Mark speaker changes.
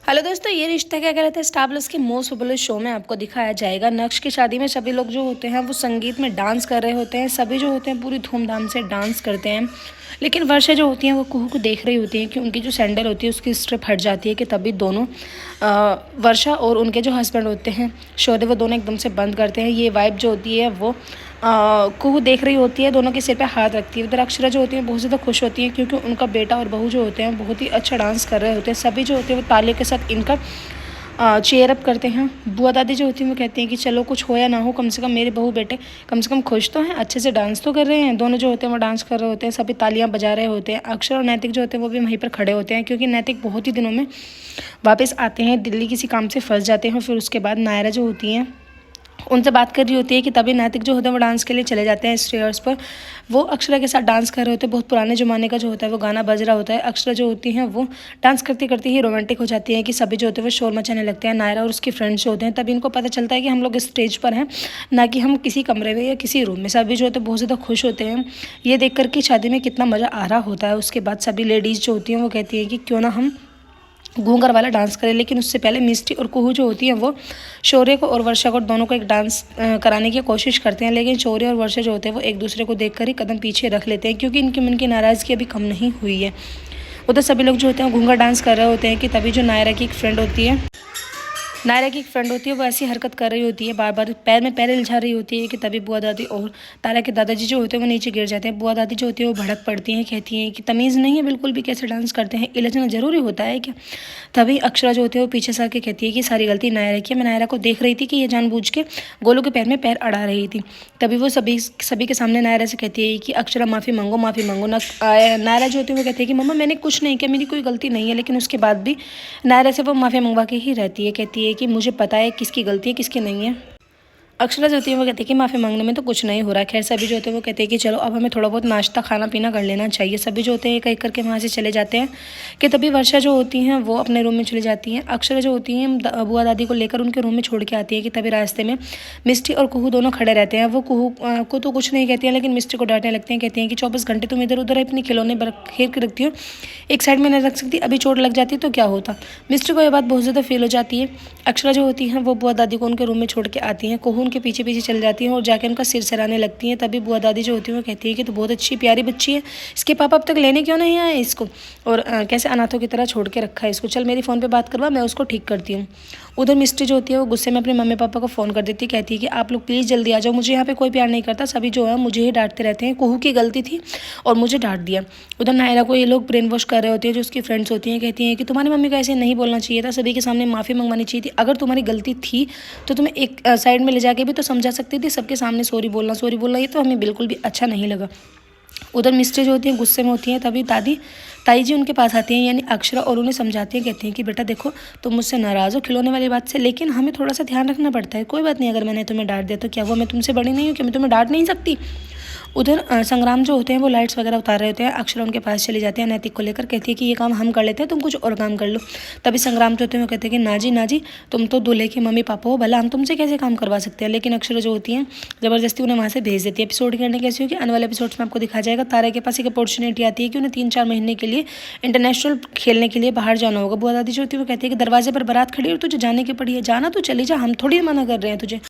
Speaker 1: Hello दोस्तों, ये रिश्ता क्या कहलाता है स्टार प्लस के मोस्ट पॉपुलर शो में आपको दिखाया जाएगा। नक्श की शादी में सभी लोग जो होते हैं वो संगीत में डांस कर रहे होते हैं। सभी जो होते हैं पूरी धूमधाम से डांस करते हैं, लेकिन वर्षा जो होती हैं वो कुहू को देख रही होती हैं कि उनकी जो सैंडल होती है उसकी स्ट्रिप हट जाती है। कि तभी दोनों वर्षा और उनके जो हस्बैंड होते हैं शौर्य, वो दोनों एकदम से बंद करते हैं। ये वाइब जो होती है वो कुहू देख रही होती है, दोनों के सिर पे हाथ रखती है। उधर अक्षरा जो होती है बहुत ज़्यादा खुश होती है क्योंकि उनका बेटा और बहू जो होते हैं बहुत ही अच्छा डांस कर रहे होते हैं। सभी जो होते हैं वो तालियों के साथ इनका चेयर अप करते हैं। बुआ दादी जो होती हैं वो कहती हैं कि चलो कुछ हो या ना हो, कम से कम मेरे बहू बेटे कम से कम खुश तो हैं, अच्छे से डांस तो कर रहे हैं। दोनों जो होते हैं वो डांस कर रहे होते हैं, सभी तालियां बजा रहे होते हैं। अक्षर और नैतिक जो होते हैं वो भी वहीं पर खड़े होते हैं क्योंकि नैतिक बहुत ही दिनों में वापस आते हैं, दिल्ली किसी काम से फंस जाते हैं। फिर उसके बाद नायरा जो होती हैं उनसे बात कर रही होती है कि तभी नैतिक जो होते हैं वो डांस के लिए चले जाते हैं स्टेयर्स पर। वो अक्षरा के साथ डांस कर रहे होते हैं। बहुत पुराने ज़माने का जो होता है वो गाना बज रहा होता है। अक्षरा जो होती हैं वो डांस करते करते ही रोमांटिक हो जाती है कि सभी जो होते हैं वो शोर मचाने लगते हैं। नायरा और उसकी फ्रेंड्स जो होते हैं तभी इनको पता चलता है कि हम लोग स्टेज पर हैं, ना कि हम किसी कमरे में या किसी रूम में। सभी जो होते हैं बहुत ज़्यादा खुश होते हैं ये देख कर कि शादी में कितना मज़ा आ रहा होता है। उसके बाद सभी लेडीज़ जो होती हैं वो कहती हैं कि क्यों ना हम घूंघर वाला डांस करें, लेकिन उससे पहले मिस्टी और कुहू जो होती हैं वो शौर्य को और वर्षा को दोनों को एक डांस कराने की कोशिश करते हैं। लेकिन शौर्य और वर्षा जो होते हैं वो एक दूसरे को देखकर ही कदम पीछे रख लेते हैं क्योंकि इनकी मन की नाराज़गी अभी कम नहीं हुई है। उधर सभी लोग जो होते हैं घूंघर डांस कर रहे होते हैं कि तभी जो नायरा की एक फ्रेंड होती है वो ऐसी हरकत कर रही होती है, बार बार पैर में पैर इल्झा रही होती है कि तभी बुआ दादी और तारा के दादाजी जो होते हैं वो नीचे गिर जाते हैं। बुआ दादी जो होती है वो भड़क पड़ती हैं, कहती हैं कि तमीज़ नहीं है बिल्कुल भी, कैसे डांस करते हैं, इलझना ज़रूरी होता है क्या। तभी अक्षरा जो होती है वो पीछे से आके कहती है कि सारी गलती नायरा की है। मैं नायरा को देख रही थी कि ये जानबूझ के गोलू के पैर में पैर अड़ा रही थी। तभी वो सभी के सामने नायरा से कहती है कि अक्षरा माफ़ी मांगो, माफ़ी मांगो। नायरा जो होती है वो कहती है कि मम्मा मैंने कुछ नहीं किया, मेरी कोई गलती नहीं है। लेकिन उसके बाद भी नायरा से वो माफ़ी मंगवा के ही रहती है, कहती है कि मुझे पता है किसकी गलती है किसकी नहीं है। अक्षरा जो होती है वो कहती है कि माफ़ी मांगने में तो कुछ नहीं हो रहा। खैर सभी जो होते हैं वो कहते हैं कि चलो अब हमें थोड़ा बहुत नाश्ता खाना पीना कर लेना चाहिए। सभी जो होते हैं एक एक करके वहाँ से चले जाते हैं कि तभी वर्षा जो होती हैं वो अपने रूम में चली जाती हैं। अक्षरा जो होती हैं बुआ दादी को लेकर उनके रूम में छोड़ के आती है कि तभी रास्ते में मिस्टी और कुहू दोनों खड़े रहते हैं। वो कुहू को तो कुछ नहीं कहती हैं, लेकिन मिस्टी को डांटने लगती हैं, कहती हैं कि 24 घंटे तुम इधर उधर अपने खिलौने खेल के रखती हो, एक साइड में नहीं रख सकती, अभी चोट लग जाती तो क्या होता। मिस्टी को यह बात बहुत ज़्यादा फील हो जाती है। अक्षरा जो होती हैं वो बुआ दादी को उनके रूम में छोड़ के आती हैं। कुहू उनके पीछे पीछे चल जाती हैं और जाके उनका सिर सराने लगती हैं। तभी बुआ दादी जो होती है वो कहती है कि तो बहुत अच्छी प्यारी बच्ची है, इसके पापा अब तक लेने क्यों नहीं आए इसको, और कैसे अनाथों की तरह छोड़ के रखा है इसको, चल मेरी फ़ोन पे बात करवा, मैं उसको ठीक करती हूँ। उधर मिस्टी जो होती है वो गुस्से में अपने मम्मी पापा को फ़ोन कर देती है, कहती है कि आप लोग प्लीज़ जल्दी आ जाओ, मुझे यहाँ पे कोई प्यार नहीं करता, सभी जो है मुझे ही डांटते रहते हैं, कुहू की गलती थी और मुझे डांट दिया। उधर नायरा को ये लोग ब्रेन वॉश कर रहे होते हैं, जो उसकी फ्रेंड्स होती हैं, कहती हैं कि तुम्हारी मम्मी को ऐसे नहीं बोलना चाहिए था, सभी के सामने माफ़ी मंगवानी चाहिए थी, अगर तुम्हारी गलती थी तो तुम्हें एक साइड में ले जाके भी तो समझा सकती थी, सबके सामने सॉरी बोलना ये तो हमें बिल्कुल भी अच्छा नहीं लगा। उधर मिस्ट्री जो होती हैं गुस्से में होती हैं, तभी ताई जी उनके पास आती हैं यानी अक्षरा, और उन्हें समझाती हैं, कहती हैं कि बेटा देखो तुम मुझसे नाराज़ हो खिलौने वाली बात से, लेकिन हमें थोड़ा सा ध्यान रखना पड़ता है। कोई बात नहीं, अगर मैंने तुम्हें डांट दिया तो क्या वो मैं तुमसे बड़ी नहीं हूँ कि मैं तुम्हें डांट नहीं सकती। उधर संग्राम जो होते हैं वो लाइट्स वगैरह उतार रहे होते हैं। अक्षरा उनके पास चली जाती है नैतिक को लेकर, कहती है कि ये काम हम कर लेते हैं, तुम कुछ और काम कर लो। तभी संग्राम जो होते हैं वो कहते हैं कि ना जी तुम तो दूल्हे के मम्मी पापा हो, भला हम तुमसे कैसे काम करवा सकते हैं। लेकिन अक्षरा जो होती हैं ज़बरदस्ती उन्हें वहाँ से भेज देती है। एपिसोड करने कैसी होगी आने वाले एपिसोड्स में आपको दिखा जाएगा। तारा के पास एक अपॉर्चुनिटी आती है कि उन्हें 3-4 महीने के लिए इंटरनेशनल खेलने के लिए बाहर जाना होगा। बुआ दादी जो होती है वो कहती है कि दरवाजे पर बारात खड़ी है और तुझे जाने की पड़ी है, जाना तो चली जा, हम थोड़ी मना कर रहे हैं तुझे।